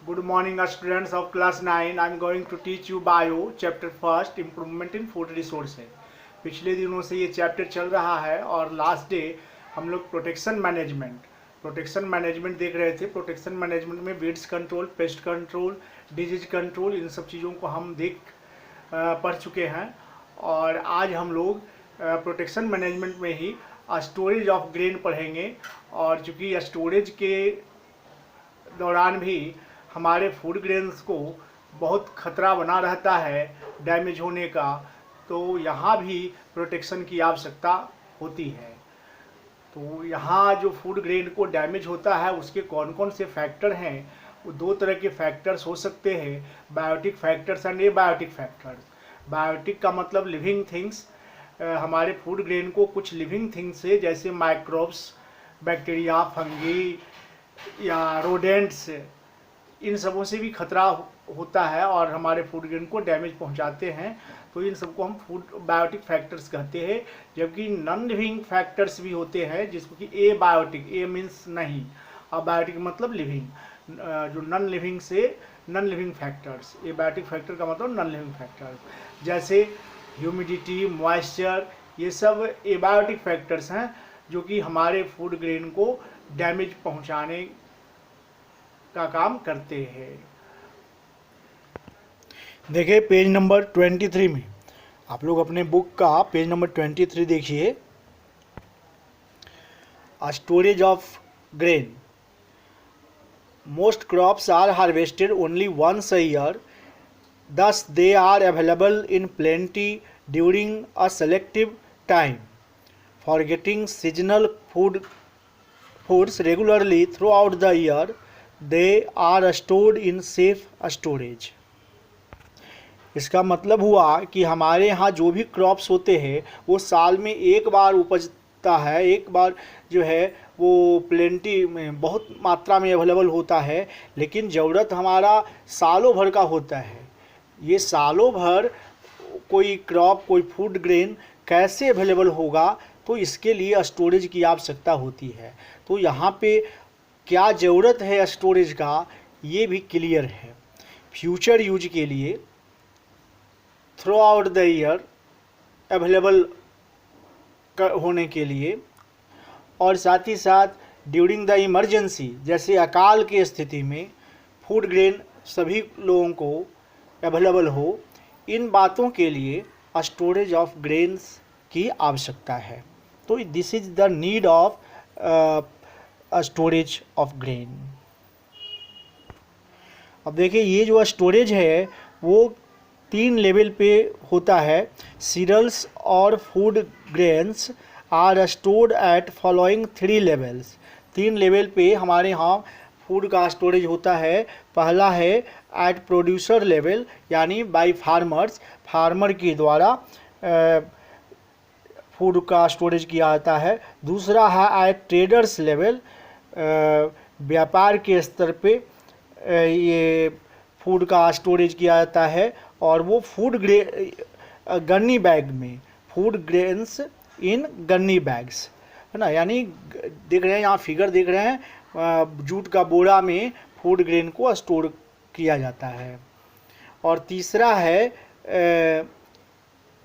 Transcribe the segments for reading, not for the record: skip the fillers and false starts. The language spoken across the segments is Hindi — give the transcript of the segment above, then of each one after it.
Good morning, students of class 9. I am going to teach you bio chapter first improvement in food resources. पिछले दिनों से ये चैप्टर चल रहा है और लास्ट डे हम लोग प्रोटेक्शन मैनेजमेंट देख रहे थे। प्रोटेक्शन मैनेजमेंट में weeds control, pest control, disease control, इन सब चीज़ों को हम पढ़ चुके हैं। और आज हम लोग प्रोटेक्शन मैनेजमेंट में ही स्टोरेज ऑफ ग्रेन पढ़ेंगे। और चूँकि स्टोरेज के दौरान भी हमारे फूड ग्रेन्स को बहुत खतरा बना रहता है डैमेज होने का, तो यहाँ भी प्रोटेक्शन की आवश्यकता होती है। तो यहाँ जो फूड ग्रेन को डैमेज होता है उसके कौन कौन से फैक्टर हैं, वो दो तरह के फैक्टर्स हो सकते हैं, biotic factors and abiotic factors. Biotic का मतलब लिविंग थिंग्स, हमारे फूड ग्रेन को कुछ लिविंग थिंग्स से जैसे माइक्रोब्स, बैक्टीरिया, फंगी या रोडेंट्स, इन सबों से भी खतरा होता है और हमारे फूड ग्रेन को डैमेज पहुंचाते हैं। तो इन सबको हम फूड बायोटिक फैक्टर्स कहते हैं। जबकि नॉन लिविंग फैक्टर्स भी होते हैं जिसको कि ए बायोटिक, ए मीन्स नहीं, अब बायोटिक मतलब लिविंग, जो नॉन लिविंग से नॉन लिविंग फैक्टर्स। ए बायोटिक फैक्टर का मतलब नॉन लिविंग फैक्टर्स, जैसे ह्यूमिडिटी, मॉइस्चर, ये सब एबायोटिक फैक्टर्स हैं जो कि हमारे फूड ग्रेन को डैमेज पहुंचाने का काम करते हैं। देखिए पेज नंबर 23 में, आप लोग अपने बुक का पेज नंबर 23 देखिए। Storage of grain. Most crops are harvested only once a year, thus they are available in plenty during a selective time. For getting seasonal foods regularly throughout the year, they are stored in safe storage. इसका मतलब हुआ कि हमारे यहाँ जो भी क्रॉप्स होते हैं वो साल में एक बार उपजता है, एक बार जो है वो प्लेंटी में बहुत मात्रा में अवेलेबल होता है, लेकिन ज़रूरत हमारा सालों भर का होता है। ये सालों भर कोई क्रॉप, कोई फूड ग्रेन कैसे अवेलेबल होगा, तो इसके लिए स्टोरेज की आवश्यकता होती है। तो यहाँ पे क्या ज़रूरत है स्टोरेज का, ये भी क्लियर है। फ्यूचर यूज के लिए through out the year available होने के लिए, और साथ ही साथ ड्यूरिंग द इमरजेंसी, जैसे अकाल की स्थिति में फूड ग्रेन सभी लोगों को अवेलेबल हो, इन बातों के लिए स्टोरेज ऑफ ग्रेन्स की आवश्यकता है। तो this is the need of storage of grain. अब देखिए ये जो स्टोरेज है वो 3 लेवल पे होता है। सीरियल्स और food grains are stored at following 3 levels. 3 level पे हमारे यहाँ फूड का स्टोरेज होता है। पहला है एट प्रोड्यूसर लेवल, यानी बाय फार्मर्स, फार्मर के द्वारा फूड का स्टोरेज किया जाता है। दूसरा है एट ट्रेडर्स लेवल, व्यापार के स्तर पे ये फूड का स्टोरेज किया जाता है, और वो गन्नी बैग में, फूड ग्रेन्स इन गन्नी बैग्स, है ना। यानी देख रहे हैं यहाँ फिगर देख रहे हैं, जूट का बोरा में फूड ग्रेन को स्टोर किया जाता है। और तीसरा है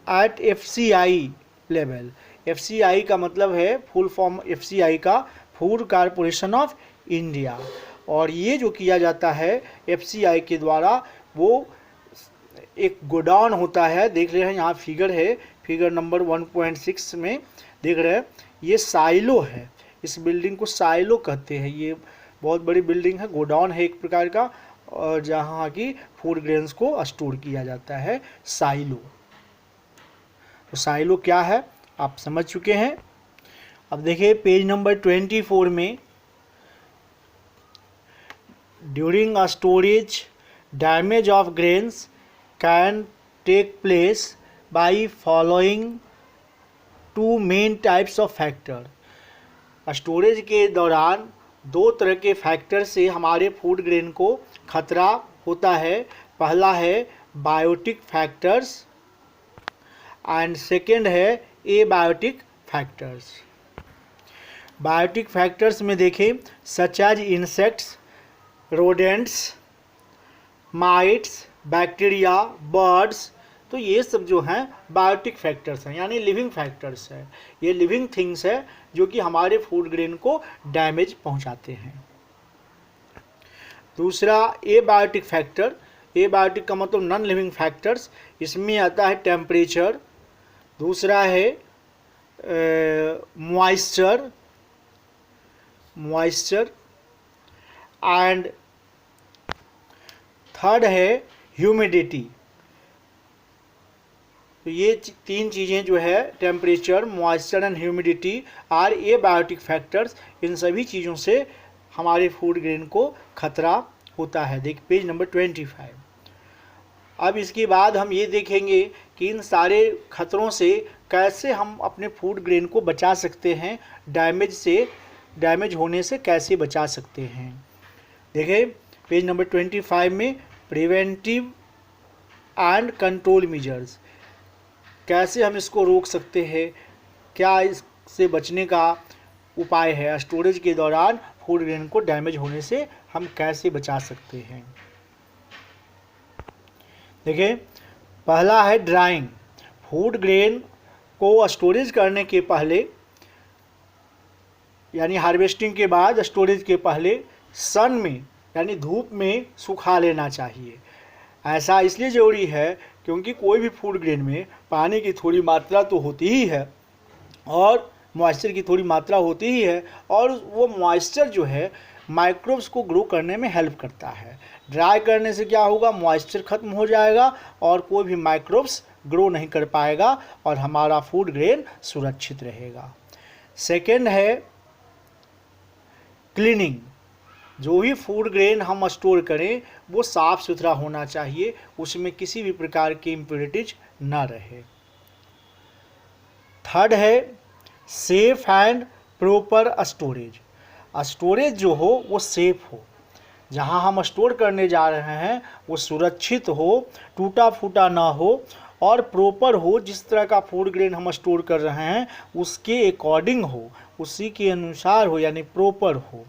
एट एफसीआई लेवल। एफसीआई का मतलब है फुल फॉर्म एफसीआई का, फूड कॉरपोरेशन ऑफ इंडिया। और ये जो किया जाता है एफसीआई के द्वारा, वो एक गोडाउन होता है। देख रहे हैं यहाँ फिगर है, फिगर नंबर 1.6 में देख रहे हैं, ये साइलो है। इस बिल्डिंग को साइलो कहते हैं। ये बहुत बड़ी बिल्डिंग है, गोडाउन है एक प्रकार का, और जहाँ की फूड ग्रेन्स को स्टोर किया जाता है, साइलो। तो साइलो क्या है आप समझ चुके हैं। अब देखिए पेज नंबर 24 में, during a storage damage of grains can take place by following 2 main types of factor. Storage के दौरान 2 तरह के फैक्टर से हमारे फूड ग्रेन को खतरा होता है। पहला है बायोटिक फैक्टर्स एंड सेकेंड है एबायोटिक फैक्टर्स। बायोटिक फैक्टर्स में देखें such as insects, rodents, mites, bacteria, birds, तो ये सब जो हैं बायोटिक फैक्टर्स हैं, यानी लिविंग फैक्टर्स हैं। ये लिविंग थिंग्स है जो कि हमारे फूड ग्रेन को डैमेज पहुंचाते हैं। दूसरा एबायोटिक फैक्टर, एबायोटिक का मतलब नॉन लिविंग फैक्टर्स, इसमें आता है टेम्परेचर, दूसरा है मॉइस्चर एंड थर्ड है ह्यूमिडिटी। तो ये तीन चीज़ें जो है temperature, moisture and humidity are abiotic factors. इन सभी चीज़ों से हमारे फूड ग्रेन को खतरा होता है। देख पेज नंबर 25। अब इसके बाद हम ये देखेंगे कि इन सारे खतरों से कैसे हम अपने फूड ग्रेन को बचा सकते हैं, डैमेज होने से कैसे बचा सकते हैं। देखिए पेज नंबर 25 में प्रिवेंटिव एंड कंट्रोल मेजर्स, कैसे हम इसको रोक सकते हैं, क्या इससे बचने का उपाय है, स्टोरेज के दौरान फूड ग्रेन को डैमेज होने से हम कैसे बचा सकते हैं। देखिए पहला है ड्राइंग। फूड ग्रेन को स्टोरेज करने के पहले, यानी हार्वेस्टिंग के बाद, स्टोरेज के पहले सन में यानी धूप में सुखा लेना चाहिए। ऐसा इसलिए ज़रूरी है क्योंकि कोई भी फूड ग्रेन में पानी की थोड़ी मात्रा तो होती ही है और मॉइस्चर की थोड़ी मात्रा होती ही है, और वो मॉइस्चर जो है माइक्रोब्स को ग्रो करने में हेल्प करता है। ड्राई करने से क्या होगा, मॉइस्चर ख़त्म हो जाएगा और कोई भी माइक्रोब्स ग्रो नहीं कर पाएगा और हमारा फूड ग्रेन सुरक्षित रहेगा। सेकेंड है क्लीनिंग। जो भी फूड ग्रेन हम स्टोर करें वो साफ़ सुथरा होना चाहिए, उसमें किसी भी प्रकार की इम्प्योरिटीज ना रहे। थर्ड है safe and proper storage. Storage जो हो वो सेफ हो, जहाँ हम स्टोर करने जा रहे हैं वो सुरक्षित हो, टूटा फूटा ना हो और प्रॉपर हो। जिस तरह का फूड ग्रेन हम स्टोर कर रहे हैं उसके अकॉर्डिंग हो, उसी के अनुसार हो, यानी प्रॉपर हो।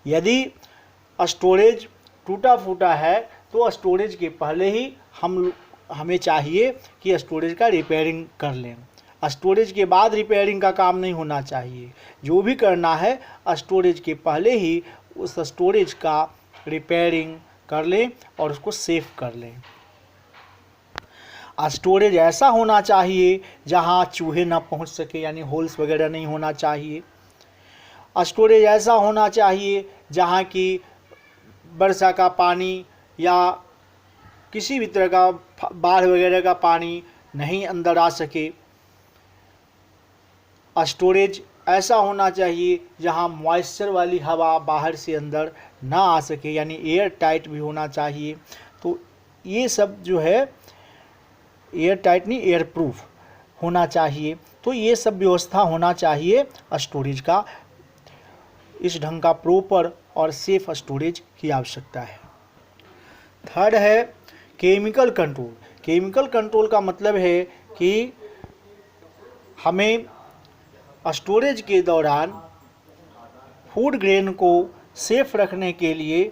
यदि स्टोरेज टूटा फूटा है तो स्टोरेज के पहले ही हमें चाहिए कि स्टोरेज का रिपेयरिंग कर लें। स्टोरेज के बाद रिपेयरिंग का काम नहीं होना चाहिए। जो भी करना है स्टोरेज के पहले ही उस स्टोरेज का रिपेयरिंग कर लें और उसको सेफ कर लें। स्टोरेज ऐसा होना चाहिए जहां चूहे ना पहुंच सके, यानी होल्स वगैरह नहीं होना चाहिए। स्टोरेज ऐसा होना चाहिए जहां की वर्षा का पानी या किसी भी तरह का बाढ़ वगैरह का पानी नहीं अंदर आ सके। स्टोरेज ऐसा होना चाहिए जहां मॉइस्चर वाली हवा बाहर से अंदर ना आ सके, यानी एयर टाइट भी होना चाहिए। तो ये सब जो है एयर टाइट नहीं, एयर प्रूफ होना चाहिए। तो ये सब व्यवस्था होना चाहिए स्टोरेज का। इस ढंग का प्रॉपर और सेफ स्टोरेज की आवश्यकता है। थर्ड है केमिकल कंट्रोल। केमिकल कंट्रोल का मतलब है कि हमें स्टोरेज के दौरान फूड ग्रेन को सेफ रखने के लिए,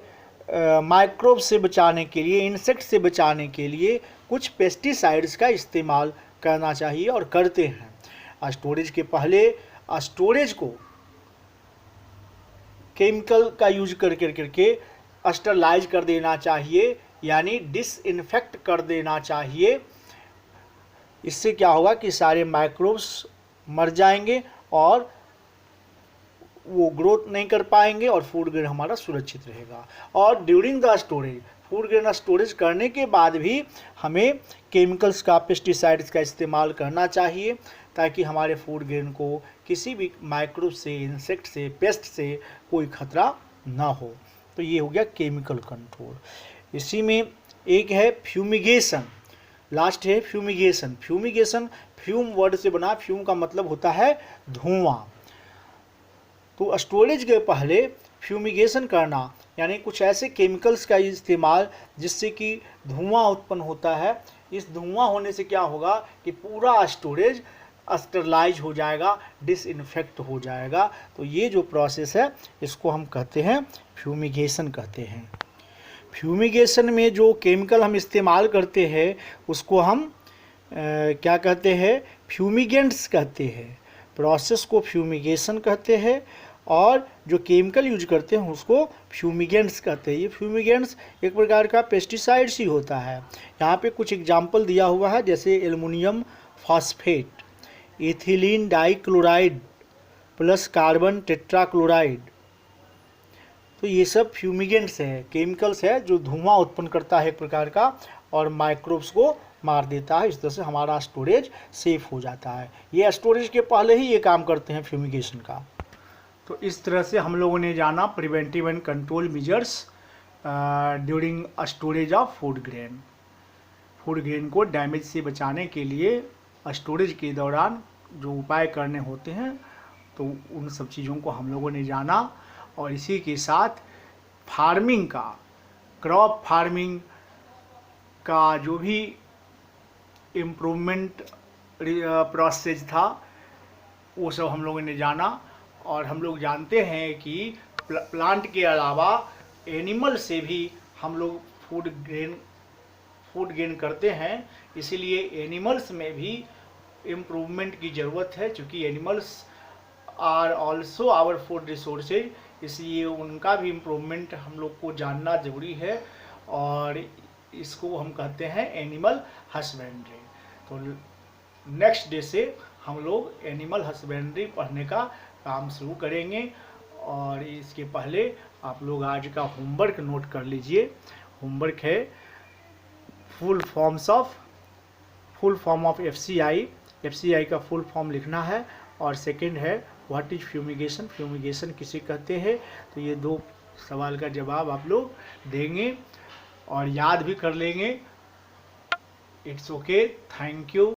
माइक्रोब से बचाने के लिए, इंसेक्ट से बचाने के लिए कुछ पेस्टिसाइड्स का इस्तेमाल करना चाहिए और करते हैं। स्टोरेज के पहले स्टोरेज को केमिकल का यूज करके स्टरलाइज कर देना चाहिए, यानी डिसइंफेक्ट कर देना चाहिए। इससे क्या होगा कि सारे माइक्रोब्स मर जाएंगे और वो ग्रोथ नहीं कर पाएंगे और फूड ग्रेन हमारा सुरक्षित रहेगा। और during the storage, food grain storage करने के बाद भी हमें केमिकल्स का, पेस्टिसाइड्स का इस्तेमाल करना चाहिए ताकि हमारे फूड ग्रेन को किसी भी माइक्रोब से, इंसेक्ट से, पेस्ट से कोई खतरा ना हो। तो ये हो गया केमिकल कंट्रोल। इसी में एक है फ्यूमिगेशन, लास्ट है फ्यूमिगेशन। फ्यूमिगेशन फ्यूम वर्ड से बना, फ्यूम का मतलब होता है धुआं। तो स्टोरेज के पहले फ्यूमिगेशन करना, यानी कुछ ऐसे केमिकल्स का इस्तेमाल जिससे कि धुआं उत्पन्न होता है। इस धुआं होने से क्या होगा कि पूरा स्टोरेज स्टरलाइज हो जाएगा, डिसइंफेक्ट हो जाएगा। तो ये जो प्रोसेस है इसको हम कहते हैं फ्यूमिगेशन कहते हैं। फ्यूमिगेशन में जो केमिकल हम इस्तेमाल करते हैं उसको हम क्या कहते हैं, फ्यूमिगेंट्स कहते हैं। प्रोसेस को फ्यूमिगेशन कहते हैं और जो केमिकल यूज करते हैं उसको फ्यूमिगेंट्स कहते हैं। ये फ्यूमिगेंट्स एक प्रकार का पेस्टिसाइड्स ही होता है। यहाँ पे कुछ एग्जाम्पल दिया हुआ है, जैसे aluminium phosphate, ethylene dichloride plus carbon tetrachloride. तो ये सब फ्यूमिगेंट्स है, केमिकल्स है जो धुआं उत्पन्न करता है एक प्रकार का और माइक्रोब्स को मार देता है। इस तरह से हमारा स्टोरेज सेफ हो जाता है। ये स्टोरेज के पहले ही ये काम करते हैं फ्यूमिगेशन का। तो इस तरह से हम लोगों ने जाना preventive and control measures during storage of food grain. Food grain को डैमेज से बचाने के लिए स्टोरेज के दौरान जो उपाय करने होते हैं, तो उन सब चीज़ों को हम लोगों ने जाना। और इसी के साथ फार्मिंग का, क्रॉप फार्मिंग का जो भी इम्प्रूवमेंट प्रोसेस था वो सब हम लोगों ने जाना। और हम लोग जानते हैं कि प्लांट के अलावा एनिमल से भी हम लोग फूड गेन करते हैं, इसीलिए एनिमल्स में भी इम्प्रूवमेंट की ज़रूरत है, क्योंकि animals are also our food resources, इसलिए उनका भी इम्प्रूवमेंट हम लोग को जानना ज़रूरी है। और इसको हम कहते हैं एनिमल हस्बेंड्री। तो नेक्स्ट डे से हम लोग एनिमल हस्बेंड्री पढ़ने का काम शुरू करेंगे। और इसके पहले आप लोग आज का होमवर्क नोट कर लीजिए। होमवर्क है फुल फॉर्म ऑफ एफसीआई का फुल फॉर्म लिखना है। और सेकंड है व्हाट इज फ्यूमिगेशन, फ्यूमिगेशन किसे कहते हैं। तो ये दो सवाल का जवाब आप लोग देंगे और याद भी कर लेंगे। It's okay, thank you.